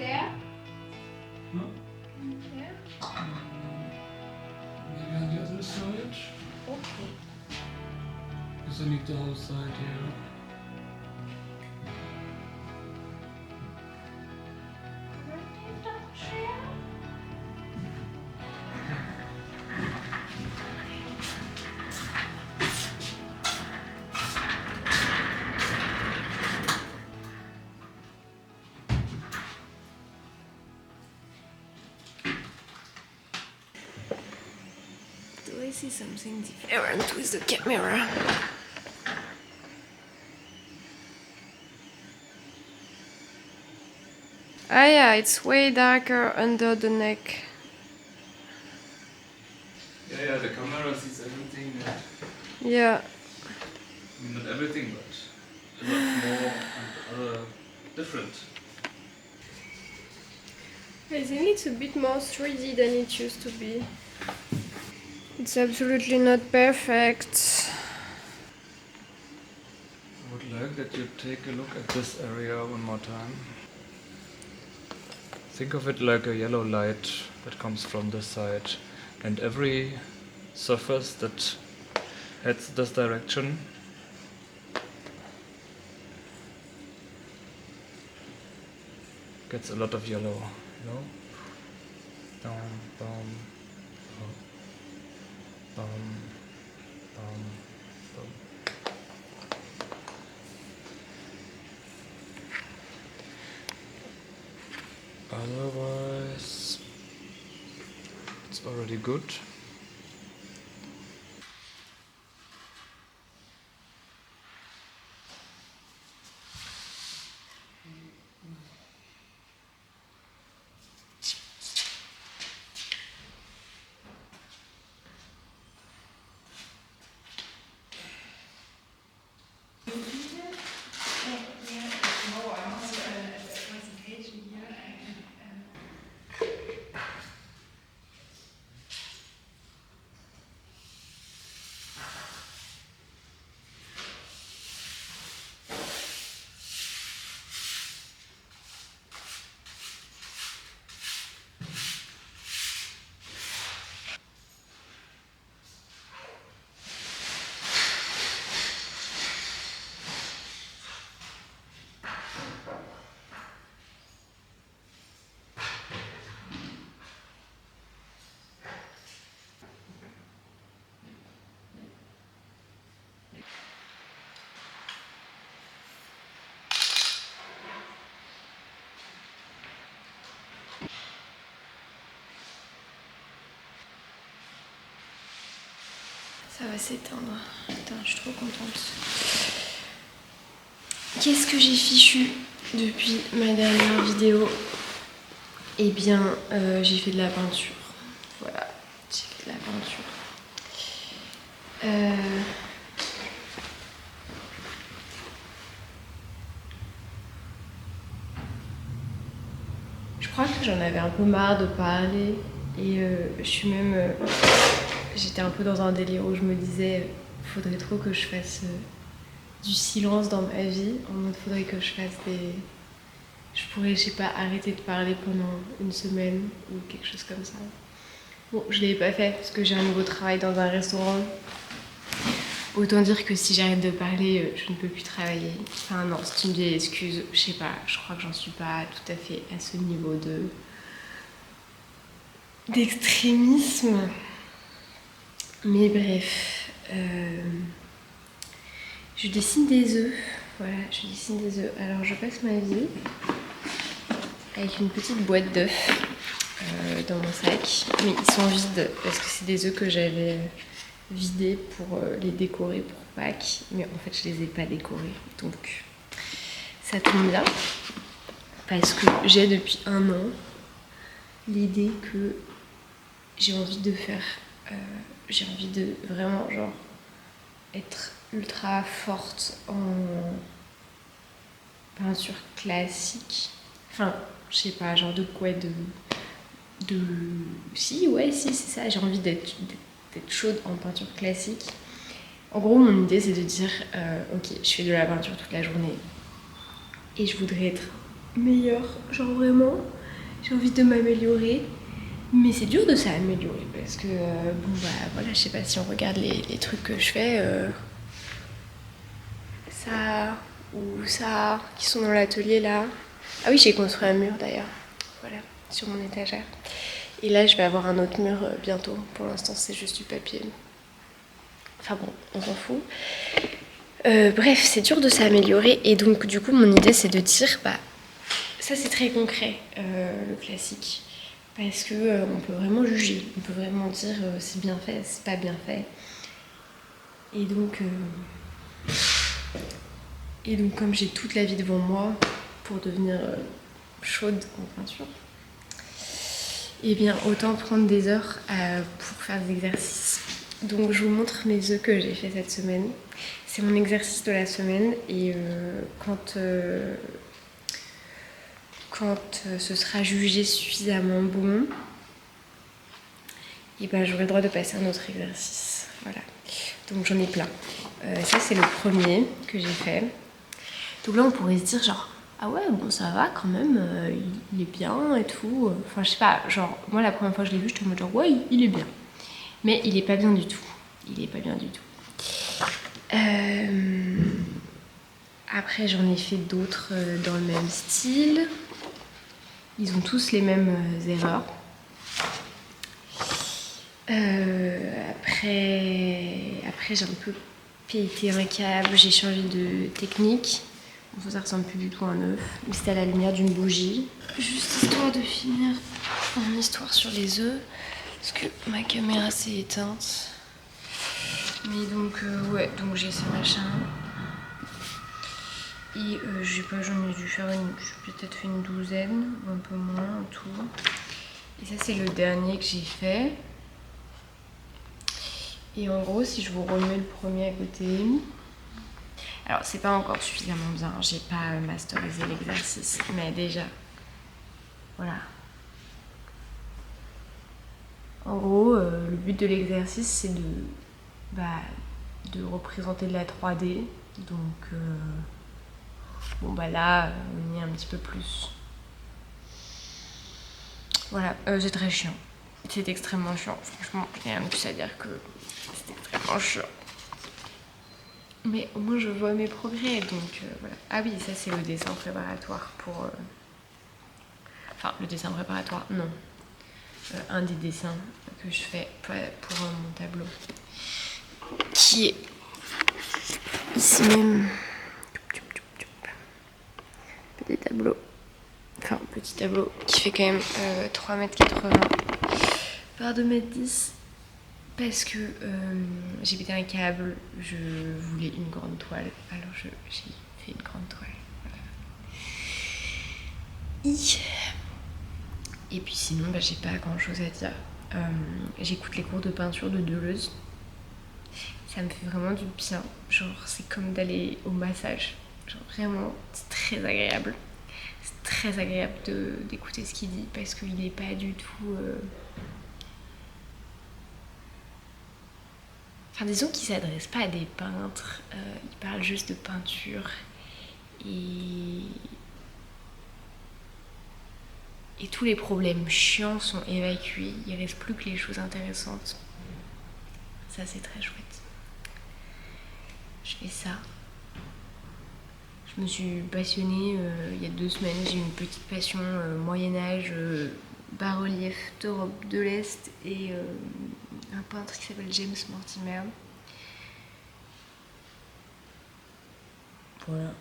there? No? Yeah. Maybe on the other side? Okay. Because I need the whole side here. Do I see something different with the camera? Ah yeah, it's way darker under the neck. Yeah, the camera sees everything. Yeah. I mean, not everything, but a lot more and different. I think it's a bit more 3D than it used to be. It's absolutely not perfect. I would like that you take a look at this area one more time. Think of it like a yellow light that comes from this side, and every surface that heads this direction gets a lot of yellow, you know? Down, down, down, down, down. Otherwise, it's already good. Ça va s'éteindre. Putain, je suis trop contente. Qu'est-ce que j'ai fichu depuis ma dernière vidéo? Eh bien, j'ai fait de la peinture. Voilà, j'ai fait de la peinture. Je crois que j'en avais un peu marre de parler et je suis même... j'étais un peu dans un délire où je me disais faudrait trop que je fasse du silence dans ma vie. En mode faudrait que je fasse des... Je pourrais, je sais pas, arrêter de parler pendant une semaine ou quelque chose comme ça. Bon, je l'ai pas fait parce que j'ai un nouveau travail dans un restaurant. Autant dire que si j'arrête de parler, je ne peux plus travailler. Enfin non, c'est une vieille excuse. Je sais pas, je crois que j'en suis pas tout à fait à ce niveau d'extrémisme. Mais bref, je dessine des œufs. Voilà, je dessine des œufs. Alors je passe ma vie avec une petite boîte d'œufs dans mon sac. Mais ils sont vides parce que c'est des œufs que j'avais vidés pour les décorer pour Pâques. Mais en fait, je les ai pas décorés. Donc ça tombe bien. Parce que j'ai depuis un an l'idée que j'ai envie de faire... j'ai envie de vraiment genre être ultra forte en peinture classique. Enfin, je sais pas, genre de quoi Si, ouais, si, c'est ça. J'ai envie d'être chaude en peinture classique. En gros, mon idée, c'est de dire ok, je fais de la peinture toute la journée et je voudrais être meilleure, genre vraiment. J'ai envie de m'améliorer. Mais c'est dur de s'améliorer parce que, bon bah voilà, je sais pas si on regarde les trucs que je fais, ça ou ça, qui sont dans l'atelier là. Ah oui, j'ai construit un mur d'ailleurs, voilà, sur mon étagère. Et là, je vais avoir un autre mur bientôt. Pour l'instant, c'est juste du papier. Enfin bon, on s'en fout. Bref, c'est dur de s'améliorer. Et donc, du coup, mon idée, c'est de dire, bah, ça c'est très concret, le classique. Parce que on peut vraiment juger. On peut vraiment dire c'est bien fait, c'est pas bien fait. Et donc, comme j'ai toute la vie devant moi pour devenir chaude en peinture, et bien autant prendre des heures pour faire des exercices. Donc je vous montre mes œufs que j'ai fait cette semaine. C'est mon exercice de la semaine et quand ce sera jugé suffisamment bon, et ben j'aurai le droit de passer à un autre exercice. Voilà. Donc j'en ai plein. Ça c'est le premier que j'ai fait. Donc là on pourrait se dire genre ah ouais bon ça va quand même, il est bien et tout. Enfin je sais pas, genre moi la première fois que je l'ai vu j'étais en mode genre ouais il est bien. Mais il est pas bien du tout. Il est pas bien du tout. Après j'en ai fait d'autres dans le même style. Ils ont tous les mêmes erreurs. Après j'ai un peu pété un câble, j'ai changé de technique. Bon, ça ressemble plus du tout à un œuf, mais c'était à la lumière d'une bougie. Juste histoire de finir mon histoire sur les œufs, parce que ma caméra s'est éteinte. Mais donc ouais, donc j'ai ce machin. Et je sais pas, j'en ai dû faire j'ai peut-être fait une douzaine, ou un peu moins en tout. Et ça c'est le dernier que j'ai fait. Et en gros, si je vous remets le premier à côté, alors c'est pas encore suffisamment bien, j'ai pas masterisé l'exercice, mais déjà, voilà. En gros, le but de l'exercice c'est de représenter de la 3D, donc bon bah là on y est un petit peu plus. Voilà, c'est très chiant, c'est extrêmement chiant, franchement, il n'y a rien de plus à dire que c'est extrêmement chiant. Mais au moins je vois mes progrès, donc voilà. Ah oui, ça c'est le dessin préparatoire pour... Enfin, le dessin préparatoire, non. Un des dessins que je fais pour mon tableau. Qui est ici même. Petit tableau. Enfin, petit tableau qui fait quand même 3,80 m par 2,10 m. Parce que j'ai pété un câble, je voulais une grande toile, alors j'ai fait une grande toile. Voilà. Et puis sinon, j'ai pas grand chose à dire. J'écoute les cours de peinture de Deleuze. Ça me fait vraiment du bien. Genre, c'est comme d'aller au massage. Genre, vraiment, c'est très agréable. C'est très agréable d'écouter ce qu'il dit parce qu'il n'est pas du tout. Enfin, disons qu'il ne s'adresse pas à des peintres, il parle juste de peinture et tous les problèmes chiants sont évacués, il ne reste plus que les choses intéressantes. Ça c'est très chouette. Je fais ça. Je me suis passionnée il y a 2 semaines, j'ai eu une petite passion Moyen-Âge, bas-relief d'Europe de l'Est et un peintre qui s'appelle James Mortimer. Voilà.